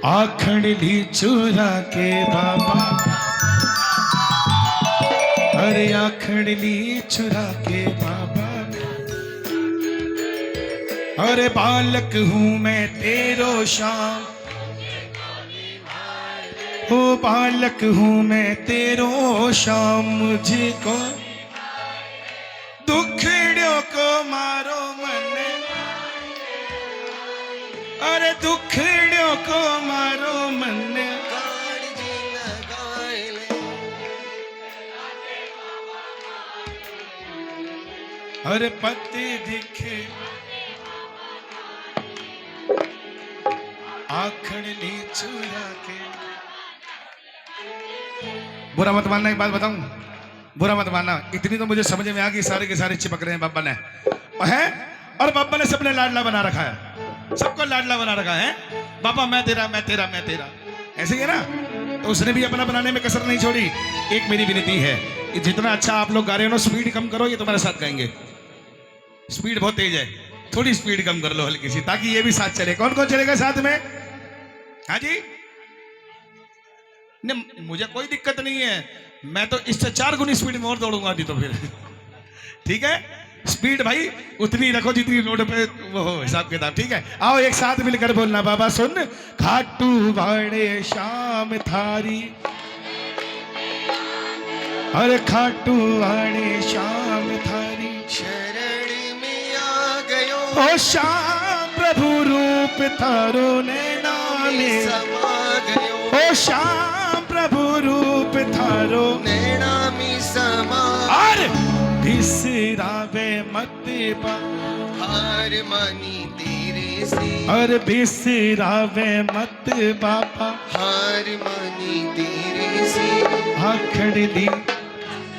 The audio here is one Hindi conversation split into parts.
आखड़ ली चुरा के बाबा, अरे आखड़ ली चुरा के बाबा, अरे बालक हूँ मैं तेरो श्याम, ओ बालक हूँ मैं तेरो श्याम, मुझको दुखड़ियों को मारो मन, अरे दुखड़ियों को मारो मन, अरे पति दिखे आखड़ ली चुरा के। बुरा मत मानना, एक बात बताऊं, बुरा मत मानना, इतनी तो मुझे समझ में आ गई, सारे के सारे चिपक रहे हैं बाबा ने है, और बाबा ने सबने लाडला बना रखा है, सबको लाडला बना रखा है। बाबा मैं तेरा मैं तेरा मैं तेरा, ऐसे ही है ना। तो उसने भी अपना बनाने में कसर नहीं छोड़ी। एक मेरी विनती है, जितना अच्छा आप लोग गा रहे हो ना, स्पीड कम करो, ये तुम्हारे साथ गाएंगे। स्पीड बहुत तेज है, थोड़ी स्पीड कम कर लो हल्की सी, ताकि ये भी साथ चले। कौन कौन चलेगा साथ में? हाँ जी, नहीं मुझे कोई दिक्कत नहीं है, मैं तो इससे 4 गुनी स्पीड में और दौड़ूंगा नहीं तो फिर ठीक है, स्पीड भाई उतनी रखो जितनी रोड पे वो हो, हिसाब किताब। ठीक है, आओ एक साथ मिलकर बोलना, बाबा सुन, खाटू वाड़े शाम थारी, अरे खाटू वाड़े शाम थारी, शरण में आ गयो ओ श्याम प्रभु रूप थारो नैना में समा गयो, ओ श्याम प्रभु रूप थारो नैना में समा, और बिसरावे मत बा, हार मानी तेरे से, और बिसरावे मत बाबा, हार मानी तेरे से, आखड़ ली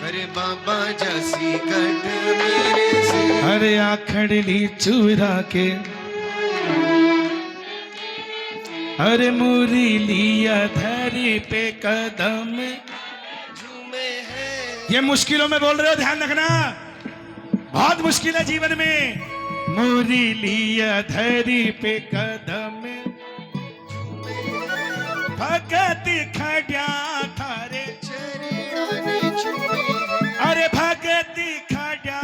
अरे बाबा जैसी कट मेरे से, अरे आखड़ ली चुरा के, अरे मुरी लिया धरी पे कदम झूमे है ये मुश्किलों में बोल रहे हो, ध्यान रखना, बहुत मुश्किल है जीवन में। मुरी लिया धरी पे कदम, भगत खड्या थारे, चरणाने चूमे, अरे भगत खड्या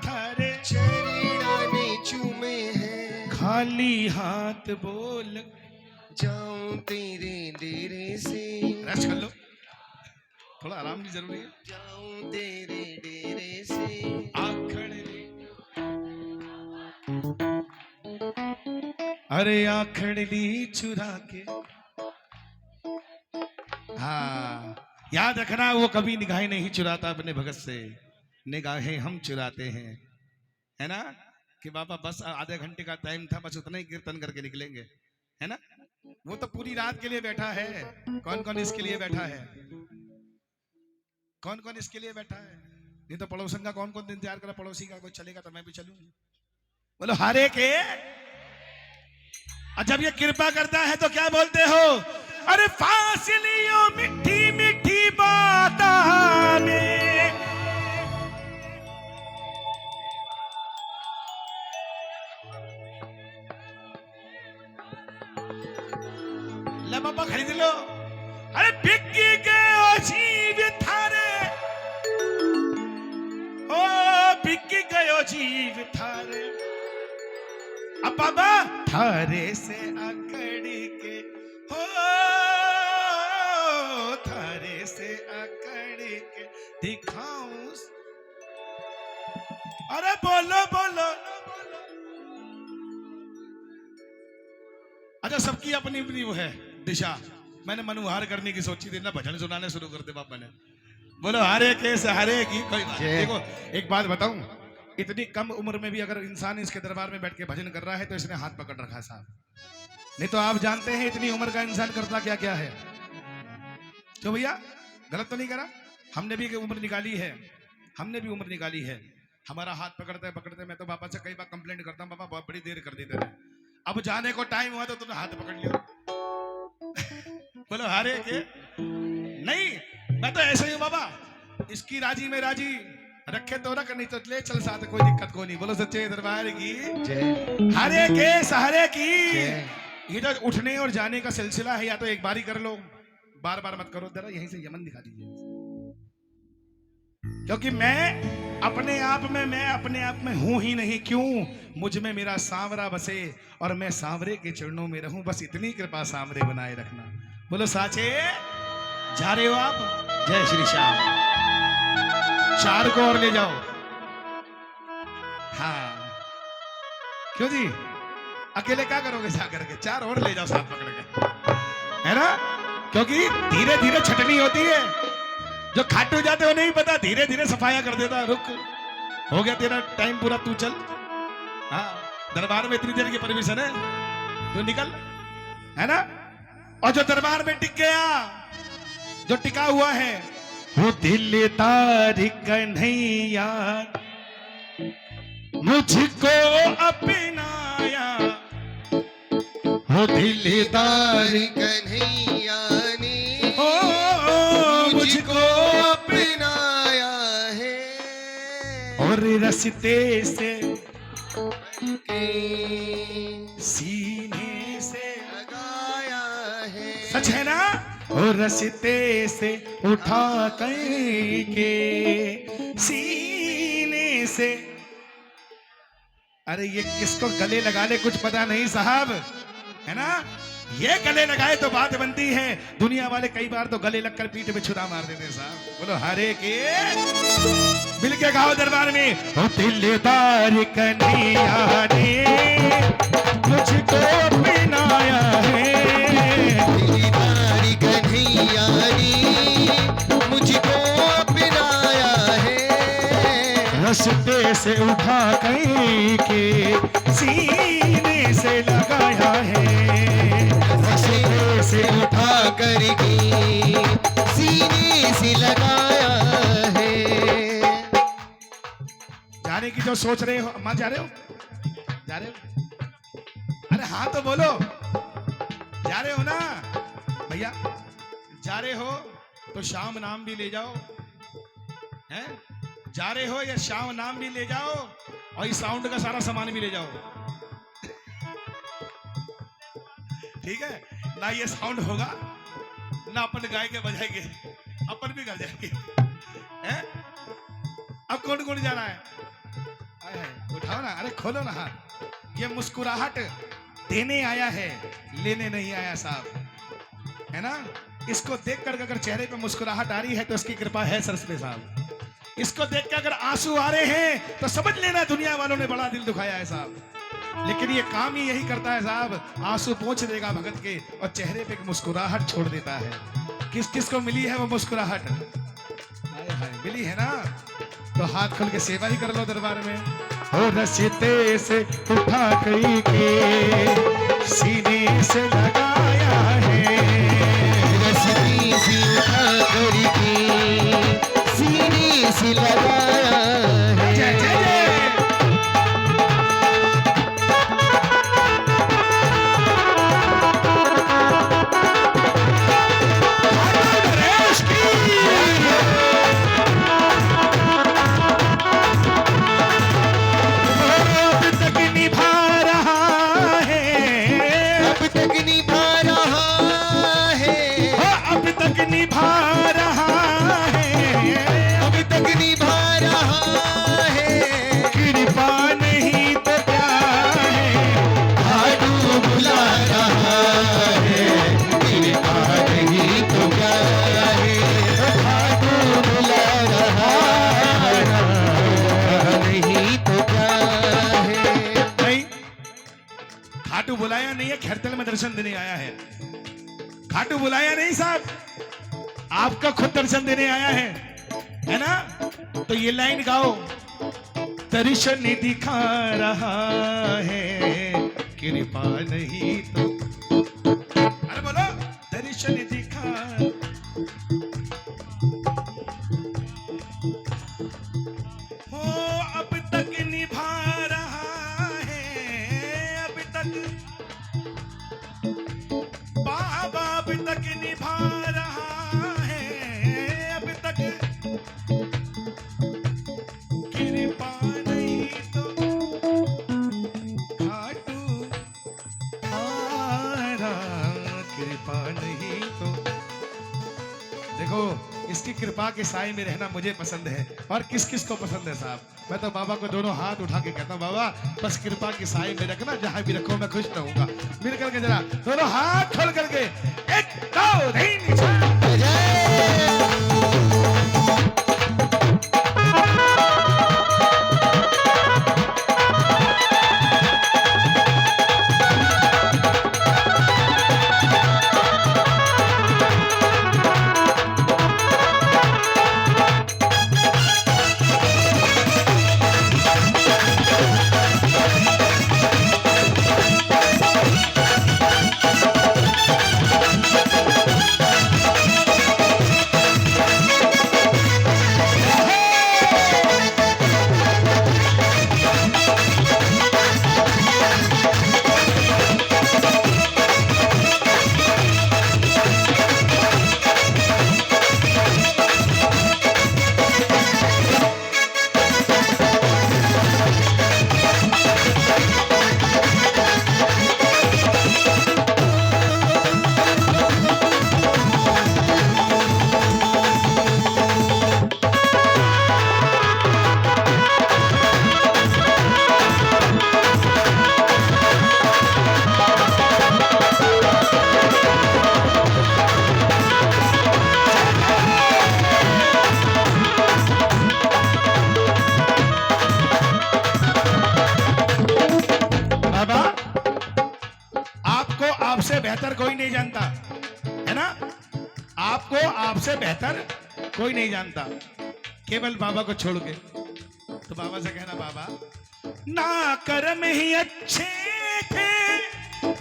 थारे, चरणाने चूमे है, खाली हाथ बोल जाऊं तेरे डेरे से, रेस्ट कर लो, थोड़ा आराम भी जरूरी है। जाऊं तेरे डेरे से, आखड़ ली, अरे आखड़ ली चुरा के। हाँ याद रखना, वो कभी निगाहें नहीं चुराता अपने भगत से, निगाहें हम चुराते हैं, है ना। कि बाबा बस आधे घंटे का टाइम था, बस उतना ही कीर्तन करके निकलेंगे, है ना। वो तो पूरी रात के लिए बैठा है। कौन कौन इसके लिए बैठा है? कौन कौन इसके लिए बैठा है? नहीं तो पड़ोसन का कौन कौन इंतजार करा, पड़ोसी का कोई चलेगा तो मैं भी चलूं। बोलो हरे के। और जब ये कृपा करता है तो क्या बोलते हो? अरे फासलियों मिठी मिठी बातें में, ले बाबा खरीद लो। अरे बिक्की गयो जीव थारे, ओ बिक्की गयो जीव थारे, अब बाबा थारे से अकड़ के, हो थारे से अकड़ के दिखाऊं। अरे बोलो बोलो। अच्छा सबकी अपनी अपनी वो है दिशा। मैंने मनुहार करने की सोची थी ना, भजन सुनाने शुरू कर दे बाबा ने। बोलो हरे के सहारे की कोई बात। देखो एक बात बताऊं, इतनी कम उम्र में भी अगर इंसान इसके दरबार में बैठ के भजन कर रहा है तो इसने हाथ पकड़ रखा है साहब। नहीं तो आप जानते हैं इतनी उम्र का इंसान करता क्या क्या है। तो भैया गलत तो नहीं करा, हमने भी उम्र निकाली है, हमने भी उम्र निकाली है। हमारा हाथ पकड़ते पकड़ते मैं तो बाबा से कई बार कंप्लेंट करता हूँ, बाबा बहुत बड़ी देर कर देते थे, अब जाने को टाइम हुआ तो तुमने हाथ पकड़ लिया। बोलो हरे के नहीं, मैं तो ऐसे ही हूँ बाबा, इसकी राजी में राजी, रखे तो रख, नहीं तो ले चल साथ, कोई दिक्कत को नहीं। बोलो सच्चे दरबार की जय, हरे के सहारे की। ये जो उठने और जाने का सिलसिला है, या तो एक बार ही कर लो, बार बार मत करो। जरा यहीं से यमन दिखा दीजिए, क्योंकि मैं अपने आप में हूं ही नहीं। क्यों? मुझ में मेरा सांवरा बसे और मैं सांवरे के चरणों में रहूं। बस इतनी कृपा सांवरे बनाए रखना। बोलो साचे। जा रहे हो आप? जय श्री श्याम। 4 को और ले जाओ। हाँ, क्यों जी? अकेले क्या करोगे जा करके? 4 और ले जाओ साथ पकड़ के, है ना? क्योंकि धीरे धीरे छटनी होती है। जो खाटू जाते हो नहीं पता, धीरे धीरे सफाया कर देता। रुक, हो गया तेरा टाइम पूरा, तू चल। हाँ, दरबार में इतनी देर की परमिशन है, तू निकल, है ना? और जो दरबार में टिक गया, जो टिका हुआ है, वो दिलदार कन्हैया मुझको अपनाया, वो दिलदार कन्हैया ने मुझको अपनाया है, और रस्ते से के सीने से लगाया है। सच है ना? और रस्ते से उठा के सीने से। अरे ये किसको गले लगा ले कुछ पता नहीं साहब, है ना? ये गले लगाए तो बात बनती है। दुनिया वाले कई बार तो गले लगकर पीठ पे छुरा मार देते हैं साहब। बोलो हरे के मिल के गाओ दरबार में। ओ दिलदार कन्हैया ने मुझको अपनाया है, दिलदार कन्हैया ने मुझको अपनाया है, रस्ते से उठा के सीने से लगाया है, रस्ते से उठा करके सीने से लगाया है। जाने की जो सोच रहे हो, अम्मा जा रहे हो? जा रहे हो? अरे हाँ तो बोलो, जा रहे हो ना भैया? जा रहे हो तो श्याम नाम भी ले जाओ, हैं? जा रहे हो या श्याम नाम भी ले जाओ, और इस साउंड का सारा सामान भी ले जाओ। ठीक है ना? ये साउंड होगा ना, अपन गाएंगे बजाएंगे, अपन भी गा जाएंगे, हैं? अब कौन कौन जा रहा है? आए है, उठाओ ना, अरे खोलो ना हाथ। ये मुस्कुराहट देने आया है, लेने नहीं आया साहब, है ना? इसको देखकर अगर चेहरे पे मुस्कुराहट आ रही है तो इसकी कृपा है सरस्वती साहब। इसको देख के अगर आंसू आ रहे हैं तो समझ लेना दुनिया वालों ने बड़ा दिल दुखाया है साहब। लेकिन ये काम ही यही करता है साहब, आंसू पोंछ देगा भगत के और चेहरे पे एक मुस्कुराहट छोड़ देता है। किस किस को मिली है वो मुस्कुराहट? हाय हाय, मिली है ना? तो हाथ खोल के सेवा ही कर लो दरबार में। हो रस्ते से उठा के सीने से लगाया है, रस्ते से उठा करके सीने से लगाया है। जय जय जय। नरेश की अब तक निभा रहा है, अब तक निभा रहा है, अब तक निभा रहा है, अब तक निभा रहा है, कृपा नहीं तो क्या है, भादू बुला रहा है, कृपा नहीं तो क्या है, भादू बुला रहा नहीं तो क्या है। नहीं, खाटू बुलाया नहीं है, खैरतल में दर्शन देने आया है। खाटू बुलाया नहीं साहब, आपका खुद दर्शन देने आया है ना? तो ये लाइन गाओ। दर्शन दिखा रहा है, कृपा नहीं तो। अरे बोलो, दर्शन दिखा। हो अब तक निभा रहा है, अब तक बाबा अब तक निभा रहा है, अब तक कृपा नहीं तो खाटू आ कृपा नहीं तो। देखो, इसकी कृपा के साए में रहना मुझे पसंद है। और किस किस को पसंद है साहब? मैं तो बाबा को दोनों हाथ उठा के कहता हूँ, बाबा बस कृपा के साए में रखना, जहां भी रखो मैं खुश रहूंगा। मिल करके जरा दोनों हाथ खोल करके 1 2 3 4 आपसे बेहतर कोई नहीं जानता, है ना? आपको आपसे बेहतर कोई नहीं जानता, केवल बाबा को छोड़ के। तो बाबा से कहना, बाबा ना कर्म ही अच्छे थे,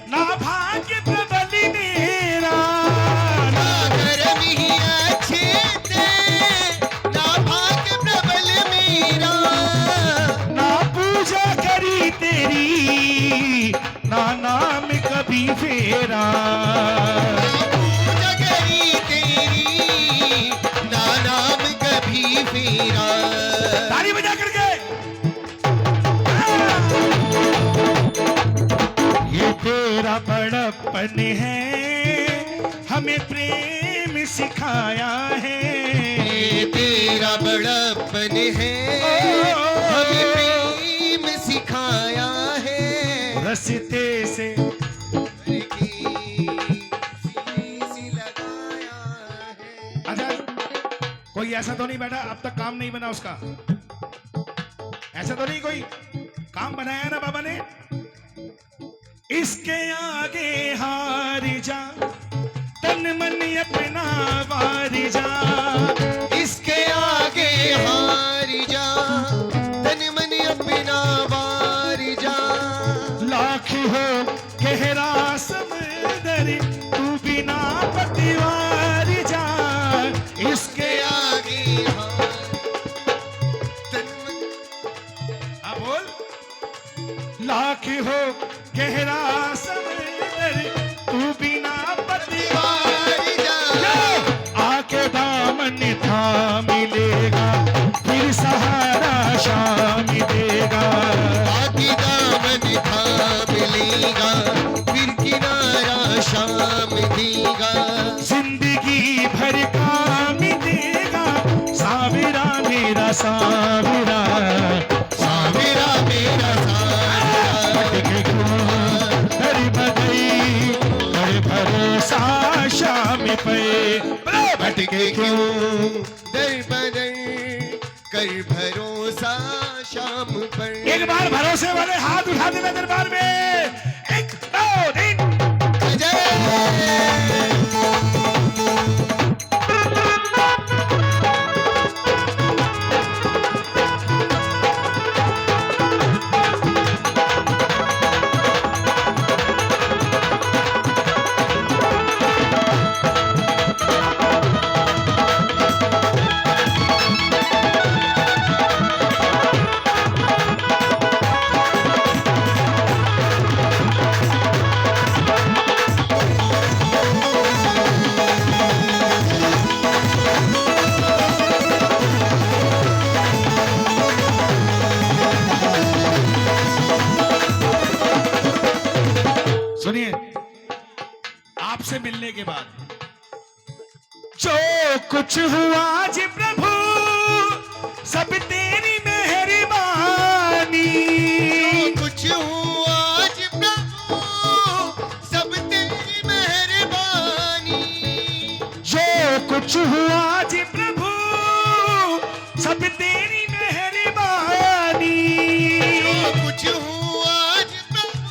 ना भाग्य प्रबल मेरा, ना कर्म ही अच्छे थे, ना भाग्य प्रबल मेरा, ना पूजा करी तेरी, ना नाम कभी फेरा, ना पूजा करी तेरी, ना नाम कभी फेरा। ताली बजा करके ये तेरा बड़प्पन है, हमें प्रेम सिखाया है, ये तेरा बड़प्पन है, हमें प्रेम सिखाया है, रस्ते से लगाया है। अच्छा, कोई ऐसा तो नहीं बैठा अब तक काम नहीं बना उसका? ऐसा तो नहीं कोई काम बनाया ना बाबा ने? इसके आगे हार जा, तन मन अपना वार जा, इसके आगे हार जा, तन मन अपना वार जा, लाख हो गहरा समंदर, तू बिना पतवार जा, इसके आगे हार, तन मन। हाँ बोल। लाख हो गहरा समंदर, तू बिना पतवार वार जा, जा, आके दामन थाम लेगा, फिर सहारा शाम देगा, आगे दामन थाम लेगा, फिर किनारा शाम देगा, जिंदगी भर काम देगा, साविरा मेरा साविरा, साविरा मेरा साविरा। हरि बदई हरि भरोसा शाम पे, भटके क्यों दर बदर, कर भरोसा शाम पर। एक बार भरोसे वाले हाथ उठा देना दरबार में, 1 2 3 जय आपसे मिलने के बाद। जो कुछ हुआ जी प्रभु सब तेरी मेहरबानी, जो कुछ हुआ आज प्रभु सब तेरी मेहरबानी, जो कुछ हुआ जी प्रभु सब तेरी मेहरबानी, जो कुछ हुआ आज प्रभु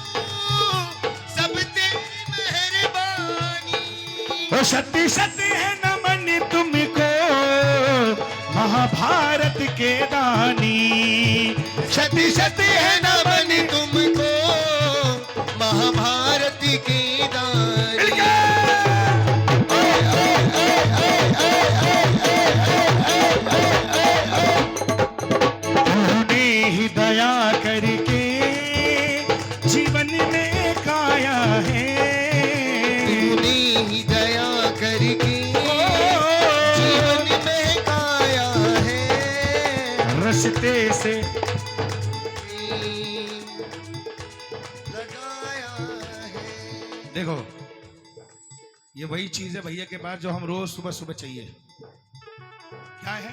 सब तेरी मेहरबानी। ओ सत्य सत्य है नमन तुमको महाभारत के दानी, सत्य सत्य है नमन तुमको महाभारत के दानी। तूने ही दया करके जीवन में काया है, तूने ही दया करके जीवन में काया है, रस्ते से लगाया है। देखो ये वही चीज है भैया के पास जो हम रोज सुबह सुबह चाहिए। क्या है?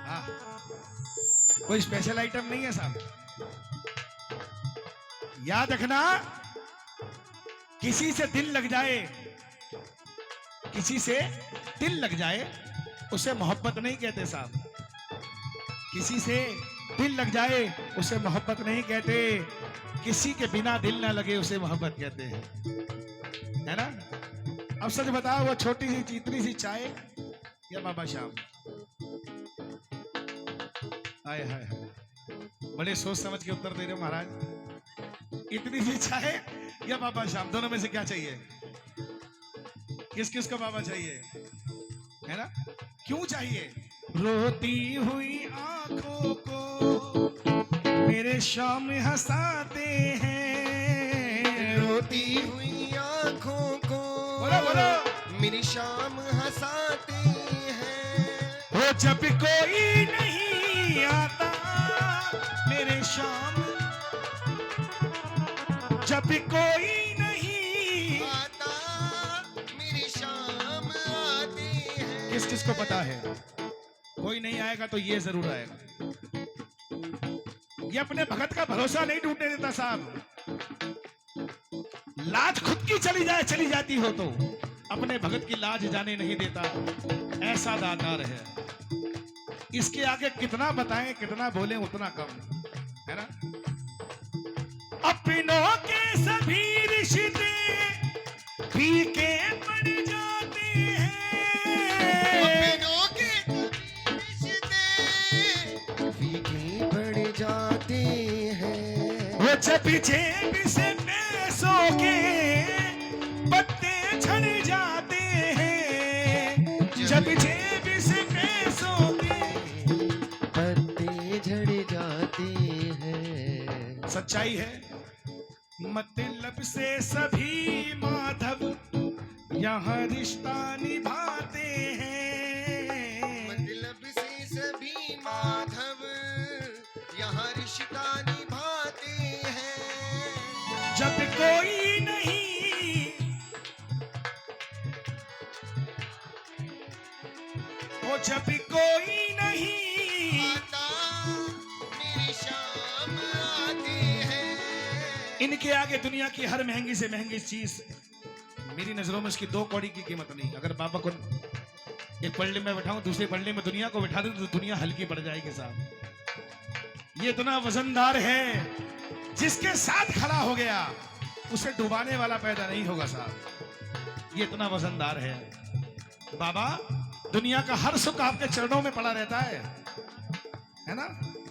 हाँ, कोई स्पेशल आइटम नहीं है साहब। याद रखना, किसी से दिल लग जाए, किसी से दिल लग जाए उसे मोहब्बत नहीं कहते साहब। किसी से दिल लग जाए उसे मोहब्बत नहीं कहते, किसी के बिना दिल ना लगे उसे मोहब्बत कहते हैं, है ना? अब सच बताओ, वो छोटी सी चीतनी सी चाय या बाबा श्याम? हाय हाय हाय, बड़े सोच समझ के उत्तर दे रहे हो महाराज। इतनी सी चाय या बाबा श्याम, दोनों में से क्या चाहिए? किस किस को बाबा चाहिए, है ना? क्यों चाहिए? रोती हुई आंखों को मेरे शाम हंसाते हैं, रोती हुई आंखों को बोलो बोलो, मेरी शाम हंसाते हैं। वो जब कोई नहीं आता मेरे शाम, जब कोई नहीं आता मेरी शाम आती है। किस किस को पता है? कोई नहीं आएगा तो ये जरूर आएगा। ये अपने भगत का भरोसा नहीं टूटने देता साहब। लाज खुद की चली जाती हो तो अपने भगत की लाज जाने नहीं देता, ऐसा दातार है। इसके आगे कितना बताएं, कितना बोले उतना कम है ना? अपनों के सभी रिश्ते फीके पड़ जाते हैं, अपनों के रिश्ते फीके पड़ जाते हैं। वो जब जेब से पैसों के पत्ते झड़ जाते हैं, जब जेब से पैसों के पत्ते झड़ जाते हैं। सच्चाई है, मतलब से सभी माधव यहाँ रिश्ता निभाते हैं, मतलब से सभी माधव यहाँ रिश्ता निभाते हैं। जब कोई नहीं, वो जब कोई नहीं आता मेरी शाम आती है। इनके आगे दुनिया की हर महंगी से महंगी चीज मेरी नजरों में उसकी 2 कौड़ी की कीमत नहीं। अगर बाबा को एक पल्ले में बैठाऊं, दूसरे पल्ले में दुनिया को बैठा दूं तो दुनिया हल्की पड़ जाएगी साहब। ये इतना वजनदार है, जिसके साथ खड़ा हो गया उसे डुबाने वाला पैदा नहीं होगा साहब। ये इतना वजनदार है। बाबा, दुनिया का हर सुख आपके चरणों में पड़ा रहता है ना?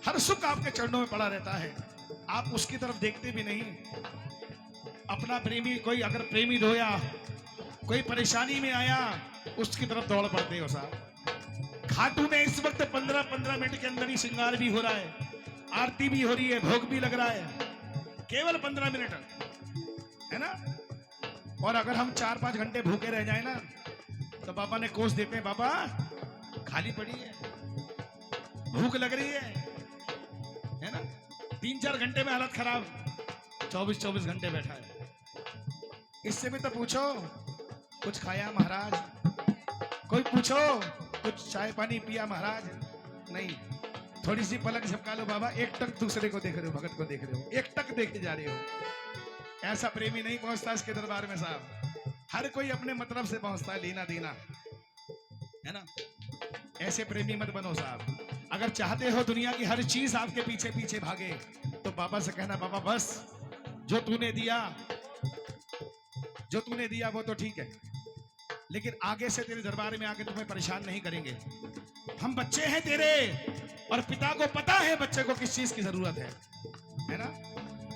हर सुख आपके चरणों में पड़ा रहता है, आप उसकी तरफ देखते भी नहीं। अपना प्रेमी, कोई अगर प्रेमी रोया, कोई परेशानी में आया, उसकी तरफ दौड़ पड़ते हो साहब। खाटू में इस वक्त 15-15 मिनट के अंदर ही श्रृंगार भी हो रहा है, आरती भी हो रही है, भोग भी लग रहा है, केवल 15 मिनट, है ना? और अगर हम 4-5 घंटे भूखे रह जाए ना तो बाबा ने कोस देते हैं, बाबा खाली पड़ी है, भूख लग रही है ना? 3-4 घंटे में हालत खराब, 24-24 घंटे बैठा है। इससे भी तो पूछो, कुछ खाया महाराज? कोई पूछो, कुछ चाय पानी पिया महाराज? नहीं, थोड़ी सी पलक झपका लो बाबा, एक टक दूसरे को देख रहे हो, भगत को देख रहे हो, एक टक देखे जा रहे हो। ऐसा प्रेमी नहीं पहुंचता इसके दरबार में साहब। हर कोई अपने मतलब से पहुंचता है, लेना देना है ना। ऐसे प्रेमी मत बनो साहब। अगर चाहते हो दुनिया की हर चीज आपके पीछे पीछे भागे, तो बाबा से कहना, बाबा बस जो तूने दिया वो तो ठीक है, लेकिन आगे से तेरे दरबार में आके तुम्हें परेशान नहीं करेंगे। हम बच्चे हैं तेरे, और पिता को पता है बच्चे को किस चीज की जरूरत है ना।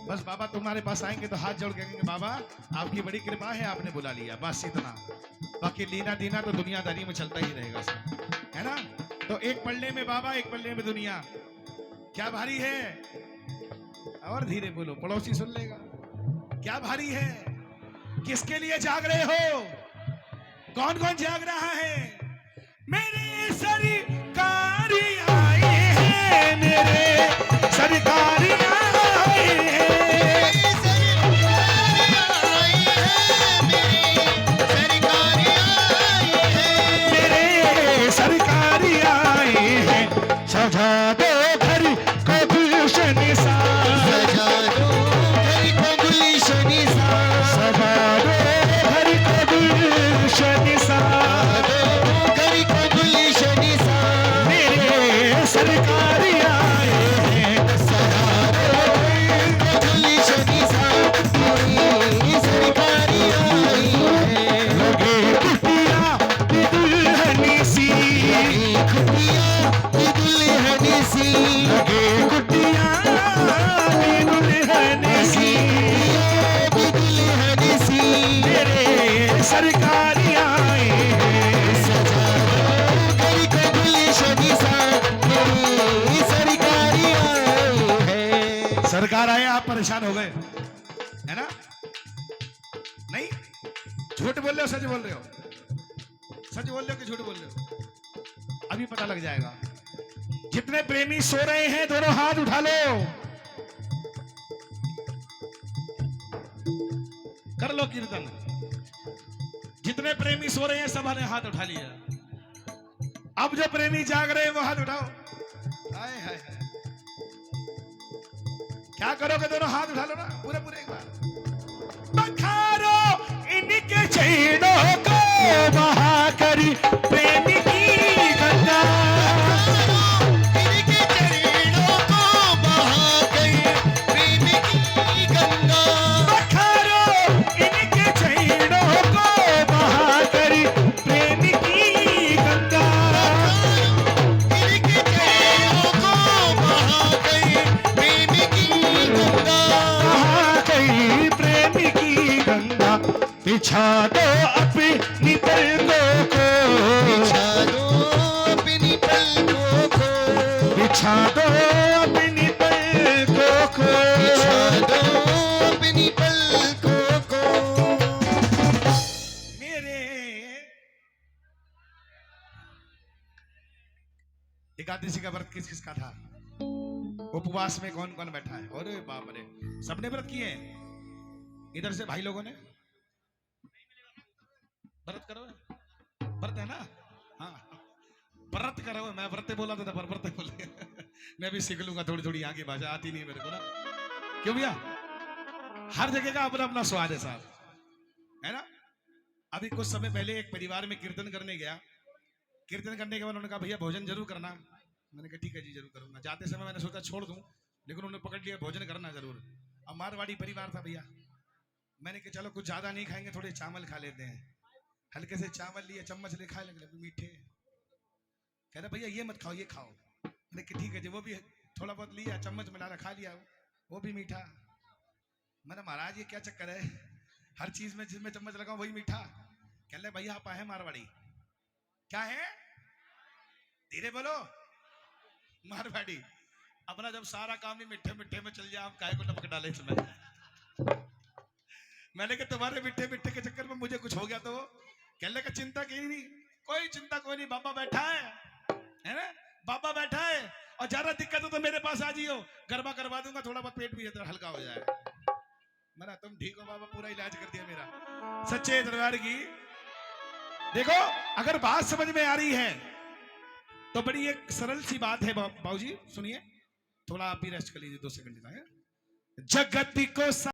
बस बाबा तुम्हारे पास आएंगे तो हाथ जोड़ के कहेंगे, बाबा आपकी बड़ी कृपा है, आपने बुला लिया, बस इतना। बाकी लेना देना तो दुनियादारी में चलता ही रहेगा सब, है ना। तो एक पल्ले में बाबा, एक पल्ले में दुनिया, क्या भारी है? और धीरे बोलो, पड़ोसी सुन लेगा। क्या भारी है? किसके लिए जाग रहे हो? कौन कौन जाग रहा है? मेरे सरकारी आए हैं, मेरे सरकारी आए हैं, मेरे सरकारी आए हैं। सजा दो घर को गुलशन सा, सजा दो घर को गुलशन सा, सजा दो घर को गुलशन सा, घर को गुलशन सा, मेरे सरकारी आए हैं। सजा दो घर को गुलशन सा, मेरे सरकारी आए हैं। लगे कुटिया की दुल्हनी सी, कुटिया की दुल्हनी सी, लगे कुटिया की दुल्हनी सी, की दुल्हनी सी, मेरे सरकारी आए हैं। सजा दो घर को गुलशन सा, मेरे सरकारी आए हैं। सरकार आए, आप परेशान हो गए, है ना? नहीं, झूठ बोल रहे हो, सच बोल रहे हो? सच बोल रहे हो कि झूठ बोल रहे हो? अभी पता लग जाएगा। जितने प्रेमी सो रहे हैं दोनों हाथ उठा लो, कर लो कीर्तन। जितने प्रेमी सो रहे हैं सब ने हाथ उठा लिया। अब जो प्रेमी जाग रहे हैं वो हाथ उठाओ। हाय हाय हाय, क्या करोगे? दोनों हाथ उठा लो ना, पूरे पूरे एक बार। बखारो इनके चरणों को, बहा करी प्रेमी की गंगा, इनके चरणों को बहा करी प्रेमी की गंगा, बखारो इनके चरणों को बहा करी प्रेमी की गंगा, इनके चरणों को बहा करी प्रेमी की गंगा, बहा करी प्रेमी की गंगा। बिछा दो अपनी पलकों को, बिछा दो अपनी पलकों को, बिछा दो अपनी पलकों को, बिछा दो अपनी पलकों को, मेरे। एकादशी का व्रत किस किसका था? उपवास में कौन कौन बैठा है? अरे बाप रे, सबने व्रत किए हैं। इधर से भाई लोगों ने व्रत करो, व्रत है ना? हाँ, व्रत करो। मैं व्रत बोला था, पर व्रत बोले। मैं भी सीख लूंगा थोड़ी थोड़ी, यहाँ की भाषा आती नहीं है मेरे को ना। क्यों भैया? हर जगह का अपना अपना स्वाद है साहब, है ना। अभी कुछ समय पहले एक परिवार में कीर्तन करने गया। कीर्तन करने के बाद उन्होंने कहा, भैया भोजन जरूर करना। मैंने कहा ठीक है जी, जरूर करूंगा। जाते समय मैंने सोचा छोड़ दूं, लेकिन उन्होंने पकड़ लिया, भोजन करना जरूर। अब मारवाड़ी परिवार था भैया। मैंने कहा चलो कुछ ज्यादा नहीं खाएंगे, थोड़े चावल खा लेते हैं। हल्के से चावल लिए, चम्मच ले खाए, लगे मीठे। कह रहे भैया ये मत खाओ, ये खाओ। मैंने कहा ठीक है जी। वो भी थोड़ा बहुत लिया, चम्मच मिला खा लिया, वो भी मीठा। मैंने महाराज ये क्या चक्कर है, हर चीज में जिसमें चम्मच लगाओ वही मीठा। कह रहे भैया आप आए मारवाड़ी। क्या है? धीरे बोलो। मारवाड़ी। अपना जब सारा काम ही मिठे मिठे में चल जाए, आप काहे को नमक डाले इसमें? मैंने कहा तुम्हारे मिठे मिठे के चक्कर में मुझे कुछ हो गया तो? कहने का चिंता की नहीं, कोई चिंता कोई नहीं, बाबा बैठा है ना, बाबा बैठा है। और ज्यादा दिक्कत हो तो मेरे पास आ जियो, गरबा करवा दूंगा, थोड़ा बहुत पेट भी हल्का हो जाए। मैंने तुम ठीक हो बाबा, पूरा इलाज कर दिया मेरा। सच्चे दरबार की। देखो अगर बात समझ में आ रही है तो बड़ी एक सरल सी बात है बाबूजी, सुनिए। थोड़ा आप भी रेस्ट कर लीजिए 2 सेकंड का। जगत को